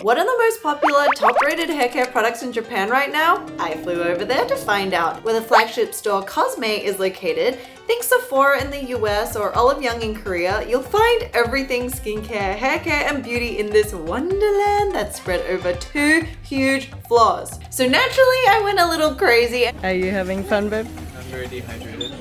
What are the most popular, top-rated hair care products in Japan right now? I flew over there to find out. Where the flagship store Cosme is located, think Sephora in the US or Olive Young in Korea, you'll find everything skincare, hair care, and beauty in this wonderland that's spread over 2 huge floors. So naturally, I went a little crazy. Are you having fun, babe? I'm very dehydrated.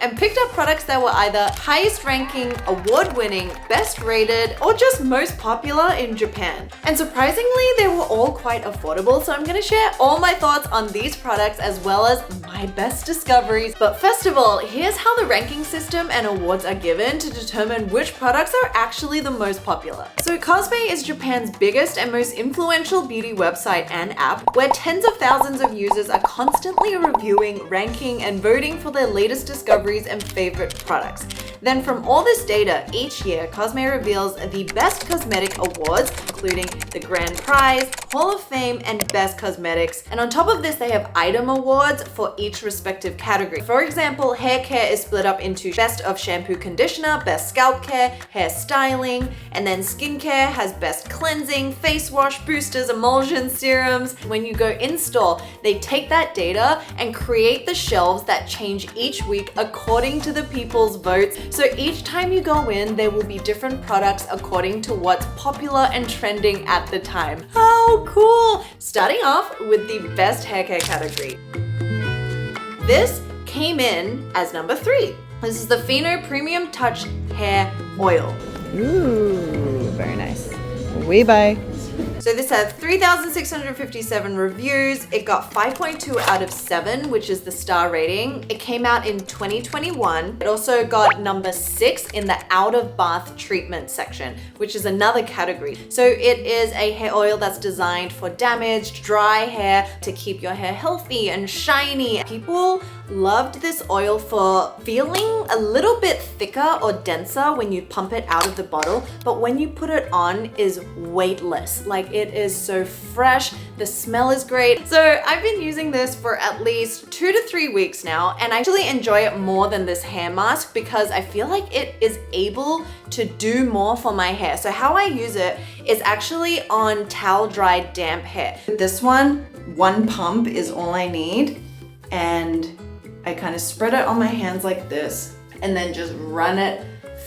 And picked up products that were either highest ranking, award winning, best rated, or just most popular in Japan. And surprisingly, they were all quite affordable, so I'm gonna share all my thoughts on these products as well as my best discoveries. But first of all, here's how the ranking system and awards are given to determine which products are actually the most popular. So Cosme is Japan's biggest and most influential beauty website and app, where tens of thousands of users are constantly reviewing, ranking, and voting for their latest discoveries and favorite products. Then from all this data, each year, Cosme reveals the best cosmetic awards, including the Grand Prize, Hall of Fame, and Best Cosmetics. And on top of this, they have item awards for each respective category. For example, hair care is split up into Best of Shampoo Conditioner, Best Scalp Care, Hair Styling, and then Skincare has Best Cleansing, Face Wash, Boosters, Emulsions, Serums. When you go in-store, they take that data and create the shelves that change each week according to the people's votes. So each time you go in, there will be different products according to what's popular and trending at the time. How cool! Starting off with the best hair care category. This came in as number 3. This is the Fino Premium Touch Hair Oil. Ooh, very nice. We buy. So this had 3,657 reviews. It got 5.2 out of 7, which is the star rating. It came out in 2021. It also got number 6 in the out of bath treatment section, which is another category. So it is a hair oil that's designed for damaged, dry hair to keep your hair healthy and shiny. People loved this oil for feeling a little bit thicker or denser when you pump it out of the bottle, but when you put it on is weightless. Like, it is so fresh, the smell is great. So I've been using this for at least 2 to 3 weeks now, and I actually enjoy it more than this hair mask because I feel like it is able to do more for my hair. So how I use it is actually on towel dried damp hair. This one pump is all I need, and I kind of spread it on my hands like this and then just run it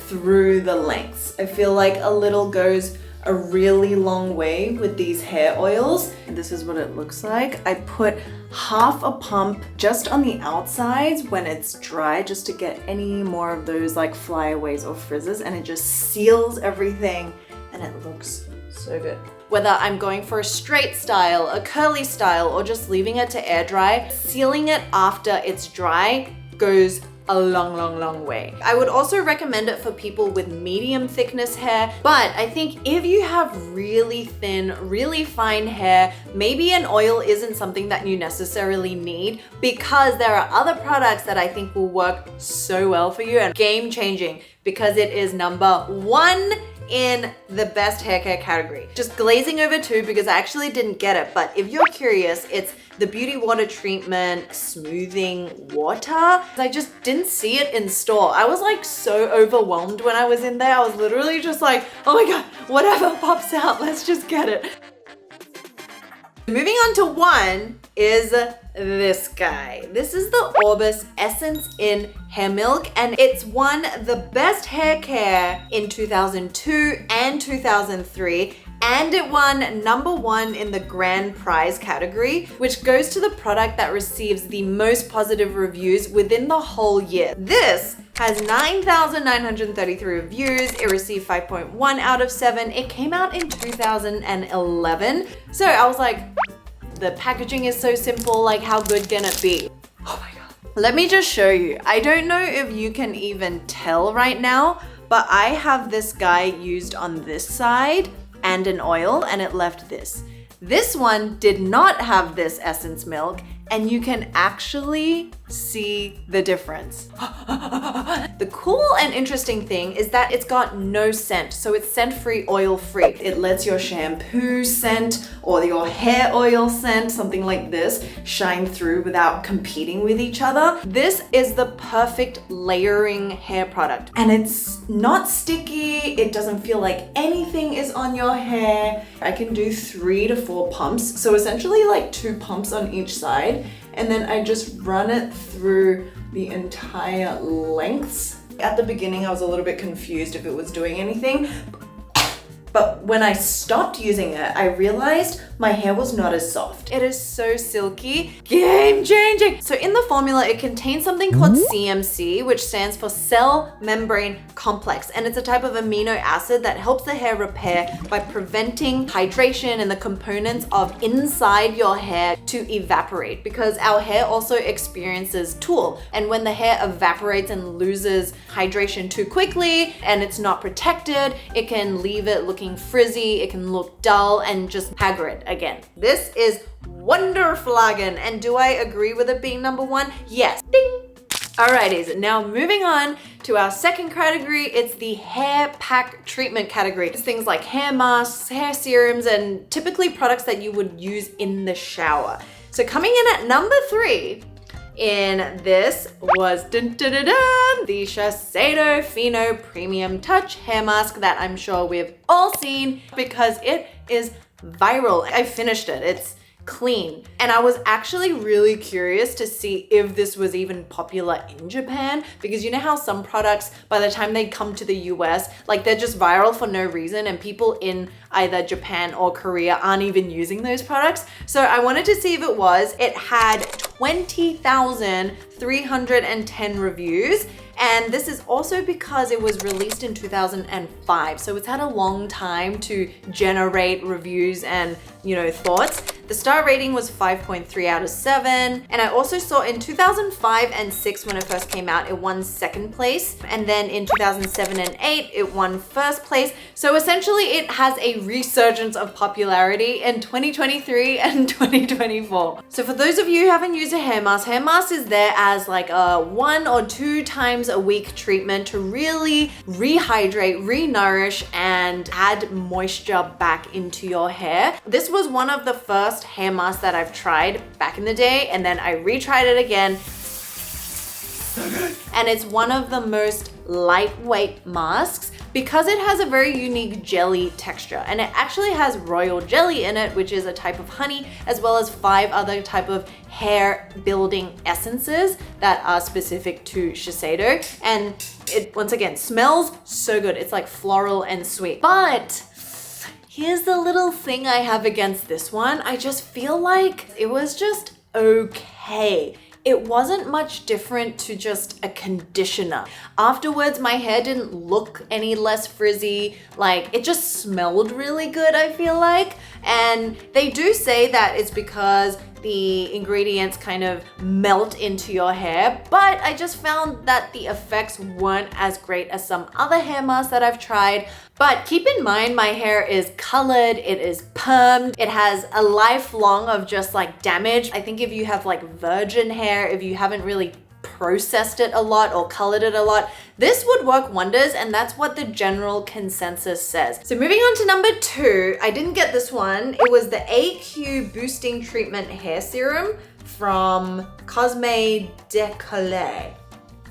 through the lengths. I feel like a little goes a really long way with these hair oils. This is what it looks like. I put half a pump just on the outsides when it's dry, just to get any more of those like flyaways or frizzes, and it just seals everything and it looks so good. Whether I'm going for a straight style, a curly style, or just leaving it to air dry, sealing it after it's dry goes a long way. I would also recommend it for people with medium thickness hair, but I think if you have really thin, really fine hair, maybe an oil isn't something that you necessarily need, because there are other products that I think will work so well for you and game changing, because it is number 1 in the best hair care category. Just glazing over 2 because I actually didn't get it, but if you're curious, it's the Beauty Water Treatment Smoothing Water. I just didn't see it in store. I was like so overwhelmed when I was in there. I was literally just like, oh my god, whatever pops out, let's just get it. Moving on to 1 is this guy. This is the Orbis Essence in Hair Milk, and it's won the best hair care in 2002 and 2003. And it won number 1 in the Grand Prize category, which goes to the product that receives the most positive reviews within the whole year. This has 9,933 reviews. It received 5.1 out of 7. It came out in 2011. So I was like, the packaging is so simple, like how good can it be? Oh my god. Let me just show you. I don't know if you can even tell right now, but I have this guy used on this side and an oil, and it left this. This one did not have this essence milk, and you can actually see the difference. The cool and interesting thing is that it's got no scent, so it's scent-free, oil-free. It lets your shampoo scent or your hair oil scent, something like this, shine through without competing with each other. This is the perfect layering hair product, and it's not sticky. It doesn't feel like anything is on your hair. I can do 3 to 4 pumps, so essentially like 2 pumps on each side, and then I just run it through the entire lengths. At the beginning, I was a little bit confused if it was doing anything, but when I stopped using it, I realized my hair was not as soft. It is so silky, game changing. So in the formula, it contains something called CMC, which stands for cell membrane complex. And it's a type of amino acid that helps the hair repair by preventing hydration and the components of inside your hair to evaporate, because our hair also experiences tulle. And when the hair evaporates and loses hydration too quickly and it's not protected, it can leave it looking frizzy, it can look dull and just haggard again. This is wonderflagen, and do I agree with it being number 1? Yes. Ding! Alrighties, now moving on to our second category, it's the hair pack treatment category. It's things like hair masks, hair serums, and typically products that you would use in the shower. So coming in at number 3 in this was the Shiseido Fino Premium Touch Hair Mask that I'm sure we've all seen because it is viral. I finished it. It's clean. And I was actually really curious to see if this was even popular in Japan, because you know how some products, by the time they come to the US, like they're just viral for no reason and people in either Japan or Korea aren't even using those products. So I wanted to see if it was. It had 20,310 reviews. And this is also because it was released in 2005. So it's had a long time to generate reviews and, thoughts. The star rating was 5.3 out of 7. And I also saw in 2005 and 6, when it first came out, it won 2nd place. And then in 2007 and 8, it won 1st place. So essentially it has a resurgence of popularity in 2023 and 2024. So for those of you who haven't used a hair mask is there as like a 1 or 2 times a week treatment to really rehydrate, re-nourish, and add moisture back into your hair. This was one of the first hair masks that I've tried back in the day, and then I retried it again. And it's one of the most lightweight masks because it has a very unique jelly texture, and it actually has royal jelly in it, which is a type of honey, as well as 5 other type of hair building essences that are specific to Shiseido. And it, once again, smells so good. It's like floral and sweet. But here's the little thing I have against this one. I just feel like it was just okay. It wasn't much different to just a conditioner. Afterwards, my hair didn't look any less frizzy. Like, it just smelled really good, I feel like. And they do say that it's because the ingredients kind of melt into your hair, but I just found that the effects weren't as great as some other hair masks that I've tried. But keep in mind, my hair is colored, it is permed, it has a lifelong of just like damage. I think if you have like virgin hair, if you haven't really processed it a lot or colored it a lot, this would work wonders, and that's what the general consensus says. So moving on to number 2, I didn't get this one. It was the AQ Boosting Treatment Hair Serum from Cosme Japan.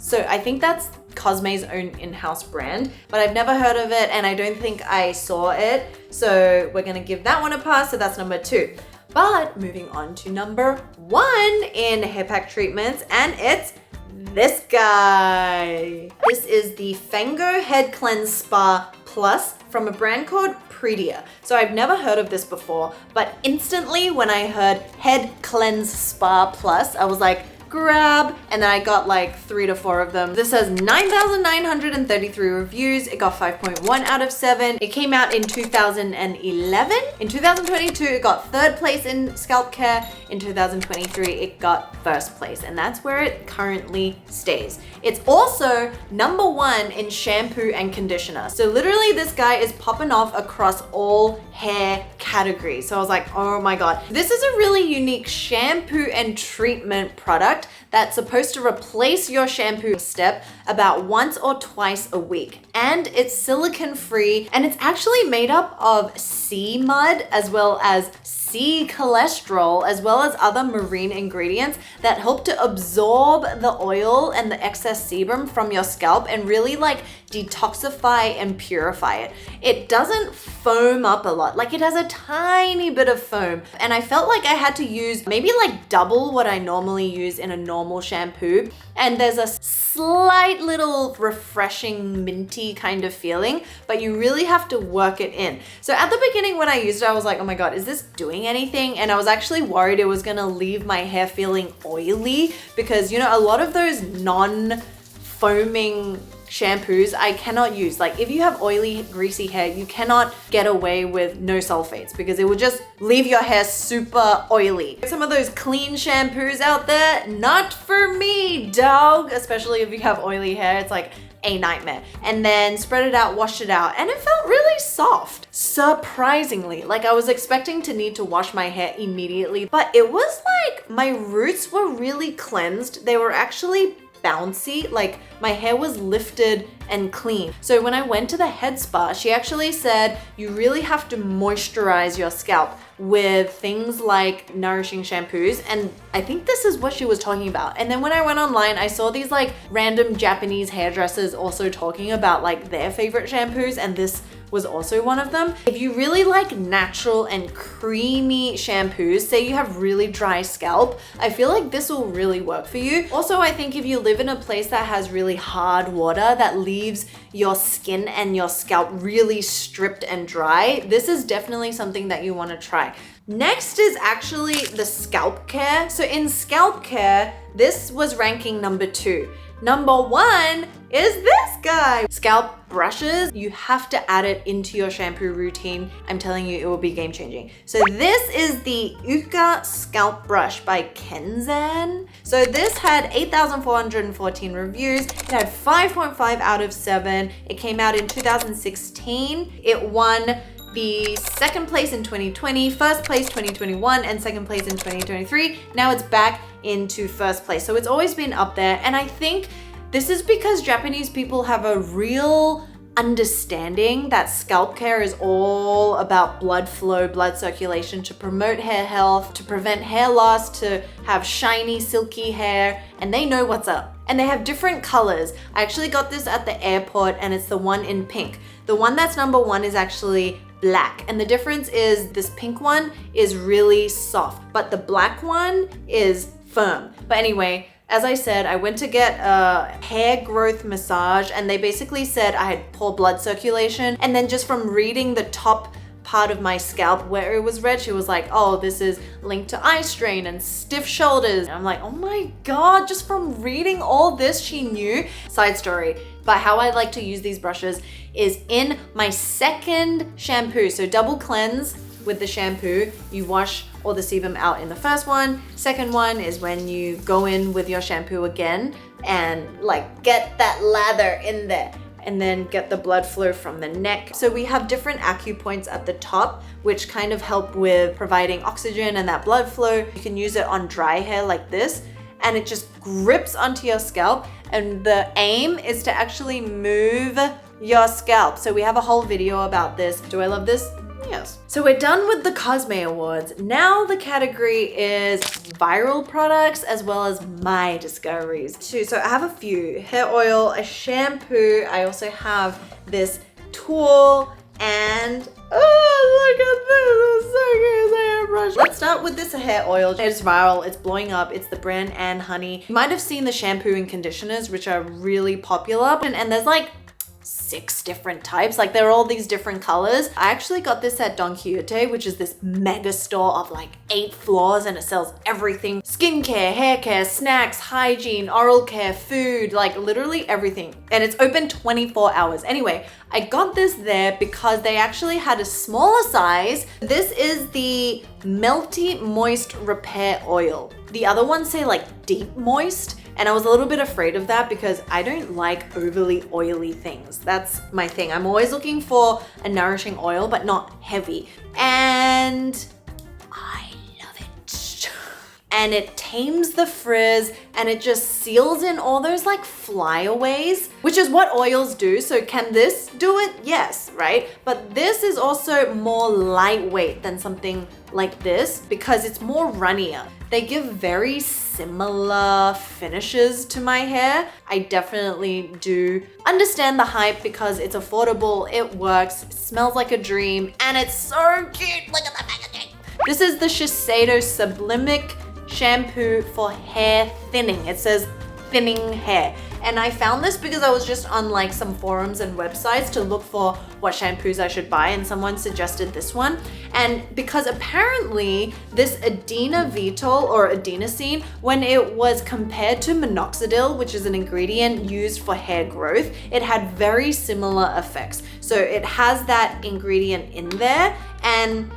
So I think that's Cosme's own in-house brand, but I've never heard of it and I don't think I saw it. So we're gonna give that one a pass, so that's number 2. But moving on to number 1 in hair pack treatments, and it's this guy. This is the Fango Head Cleanse Spa Plus from a brand called Prettier. So I've never heard of this before, but instantly when I heard Head Cleanse Spa Plus, I was like, grab, and then I got like 3 to 4 of them. This has 9,933 reviews. It got 5.1 out of 7. It came out in 2011. In 2022, it got 3rd place in Scalp Care. In 2023, it got 1st place, and that's where it currently stays. It's also number 1 in shampoo and conditioner. So literally this guy is popping off across all hair categories. category. So I was like, oh my God. This is a really unique shampoo and treatment product that's supposed to replace your shampoo step about once or twice a week. And it's silicone free, and it's actually made up of sea mud as well as sea cholesterol, as well as other marine ingredients that help to absorb the oil and the excess sebum from your scalp and really like detoxify and purify it. It doesn't foam up a lot, like it has a tiny bit of foam. And I felt like I had to use maybe like double what I normally use in a normal shampoo. And there's a slight little refreshing minty kind of feeling, but you really have to work it in. So at the beginning when I used it, I was like, oh my God, is this doing anything? And I was actually worried it was gonna leave my hair feeling oily because, you know, a lot of those non-foaming shampoos I cannot use. Like if you have oily, greasy hair, you cannot get away with no sulfates because it will just leave your hair super oily. Some of those clean shampoos out there, not for me, dog. Especially if you have oily hair, it's like a nightmare. And then spread it out, wash it out, and it felt really soft. Surprisingly, like I was expecting to need to wash my hair immediately, but it was like my roots were really cleansed. They were actually bouncy, like my hair was lifted and clean. So when I went to the head spa, she actually said you really have to moisturize your scalp with things like nourishing shampoos, and I think this is what she was talking about. And then when I went online, I saw these like random Japanese hairdressers also talking about like their favorite shampoos, and this was also one of them. If you really like natural and creamy shampoos, say you have really dry scalp, I feel like this will really work for you. Also, I think if you live in a place that has really hard water that leaves your skin and your scalp really stripped and dry, this is definitely something that you want to try. Next is actually the scalp care. So in scalp care, this was ranking number 2. Number 1 is this guy. Scalp brushes, you have to add it into your shampoo routine. I'm telling you, it will be game changing. So this is the Uka scalp brush by Kenzan. So this had 8,414 reviews. It had 5.5 out of 7. It came out in 2016. It won the second place in 2020, first place 2021, and second place in 2023. Now it's back into first place. So it's always been up there. And I think this is because Japanese people have a real understanding that scalp care is all about blood flow, blood circulation to promote hair health, to prevent hair loss, to have shiny, silky hair, and they know what's up. And they have different colors. I actually got this at the airport, and it's the one in pink. The one that's number 1 is actually black, and the difference is this pink one is really soft, but the black one is firm. But anyway, as I said, I went to get a hair growth massage, and they basically said I had poor blood circulation. And then just from reading the top part of my scalp where it was red, she was like, oh, this is linked to eye strain and stiff shoulders. And I'm like, oh my God, just from reading all this, she knew. Side story, but how I like to use these brushes is in my second shampoo. So double cleanse with the shampoo, you wash all the sebum out in the first one. Second one is when you go in with your shampoo again and like get that lather in there, and then get the blood flow from the neck. So we have different acupoints at the top, which kind of help with providing oxygen and that blood flow. You can use it on dry hair like this, and it just grips onto your scalp. And the aim is to actually move your scalp. So we have a whole video about this. Do I love this? Yes. So we're done with the Cosme Awards. Now the category is viral products as well as my discoveries too. So I have a few: hair oil, a shampoo. I also have this tool, and oh, look at this, it's so good, it's a hairbrush. Let's start with this hair oil. It's viral, it's blowing up. It's the brand And Honey. You might have seen the shampoo and conditioners, which are really popular, and there's like 6 different types. Like they're all these different colors. I actually got this at Don Quixote, which is this mega store of like 8 floors, and it sells everything: skincare, hair care, snacks, hygiene, oral care, food, like literally everything. And it's open 24 hours. Anyway, I got this there because they actually had a smaller size. This is the Melty Moist Repair Oil. The other ones say like deep moist, And I was a little bit afraid of that because I don't like overly oily things. That's my thing. I'm always looking for a nourishing oil, but not heavy. And I love it. And it tames the frizz and it just seals in all those like flyaways, which is what oils do. So can this do it? Yes, right? But this is also more lightweight than something like this because it's more runnier. They give very similar finishes to my hair. I definitely do understand the hype because it's affordable, it works, it smells like a dream, and it's so cute. Look at the packaging. This is the Shiseido Sublimic shampoo for hair thinning. It says thinning hair. And I found this because I was just on like some forums and websites to look for what shampoos I should buy, and someone suggested this one. And because apparently this Adenovital or adenosine, when it was compared to minoxidil, which is an ingredient used for hair growth, it had very similar effects. So it has that ingredient in there, and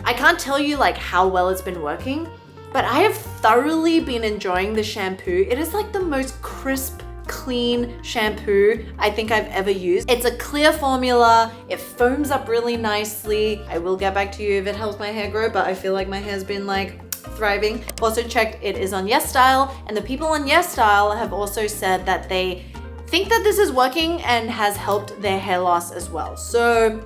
I can't tell you like how well it's been working, but I have thoroughly been enjoying the shampoo. It is like the most crisp, clean shampoo I think I've ever used. It's a clear formula. It foams up really nicely. I will get back to you if it helps my hair grow, but I feel like my hair's been like thriving. Also checked it is on YesStyle, and the people on YesStyle have also said that they think that this is working and has helped their hair loss as well. So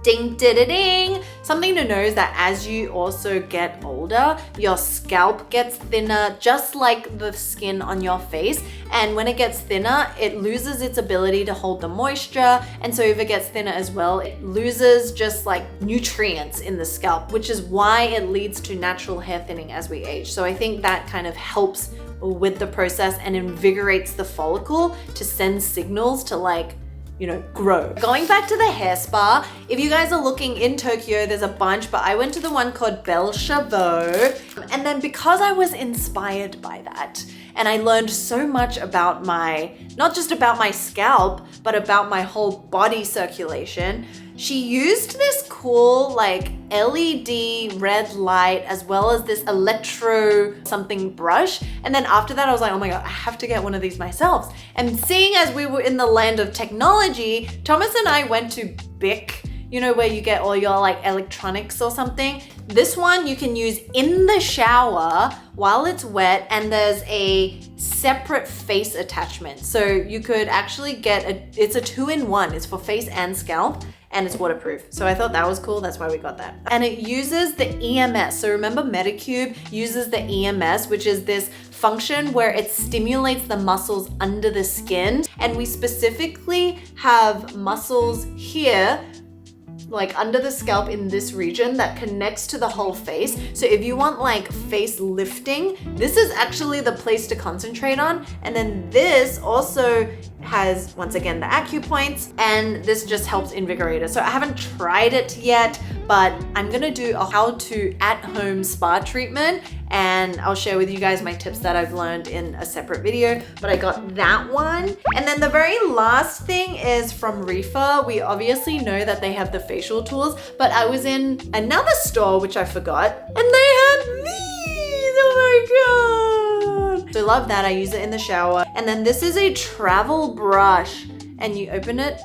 ding, ding, ding. Something to know is that as you also get older, your scalp gets thinner, just like the skin on your face. And when it gets thinner, it loses its ability to hold the moisture. And so if it gets thinner as well, it loses just like nutrients in the scalp, which is why it leads to natural hair thinning as we age. So I think that kind of helps with the process and invigorates the follicle to send signals to like, you know, grow. Going back to the hair spa, if you guys are looking in Tokyo, there's a bunch, but I went to the one called Belle Chavot. And then because I was inspired by that, and I learned so much about not just about my scalp, but about my whole body circulation, she used this cool like LED red light as well as this electro something brush. And then after that, I was like, oh my God, I have to get one of these myself. And seeing as we were in the land of technology, Thomas and I went to BIC, you know, where you get all your like electronics or something. This one you can use in the shower while it's wet, and there's a separate face attachment. So you could actually get it's a 2-in-1. It's for face and scalp, and it's waterproof. So I thought that was cool. That's why we got that. And it uses the EMS. So remember Medicube uses the EMS, which is this function where it stimulates the muscles under the skin. And we specifically have muscles here, like under the scalp in this region that connects to the whole face. So if you want like face lifting, this is actually the place to concentrate on. And then this also has, once again, the acupoints, and this just helps invigorate it. So I haven't tried it yet, but I'm gonna do a how-to at-home spa treatment, and I'll share with you guys my tips that I've learned in a separate video, but I got that one. And then the very last thing is from Refa. We obviously know that they have the facial tools, but I was in another store, which I forgot, and they had these, oh my God. So love that, I use it in the shower. And then this is a travel brush, and you open it,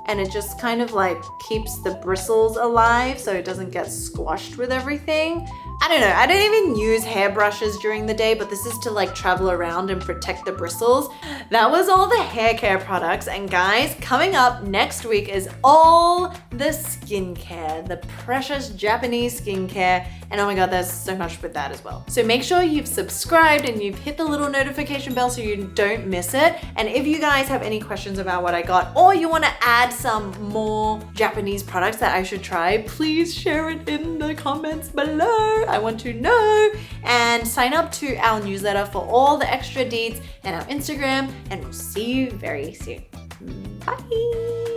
and it just kind of like keeps the bristles alive so it doesn't get squashed with everything. I don't know, I don't even use hairbrushes during the day, but this is to like travel around and protect the bristles. That was all the hair care products. And guys, coming up next week is all the skincare, the precious Japanese skincare. And oh my God, there's so much with that as well. So make sure you've subscribed and you've hit the little notification bell so you don't miss it. And if you guys have any questions about what I got, or you want to add some more Japanese products that I should try, please share it in the comments below. I want to know. And sign up to our newsletter for all the extra deets and our Instagram, and we'll see you very soon. Bye.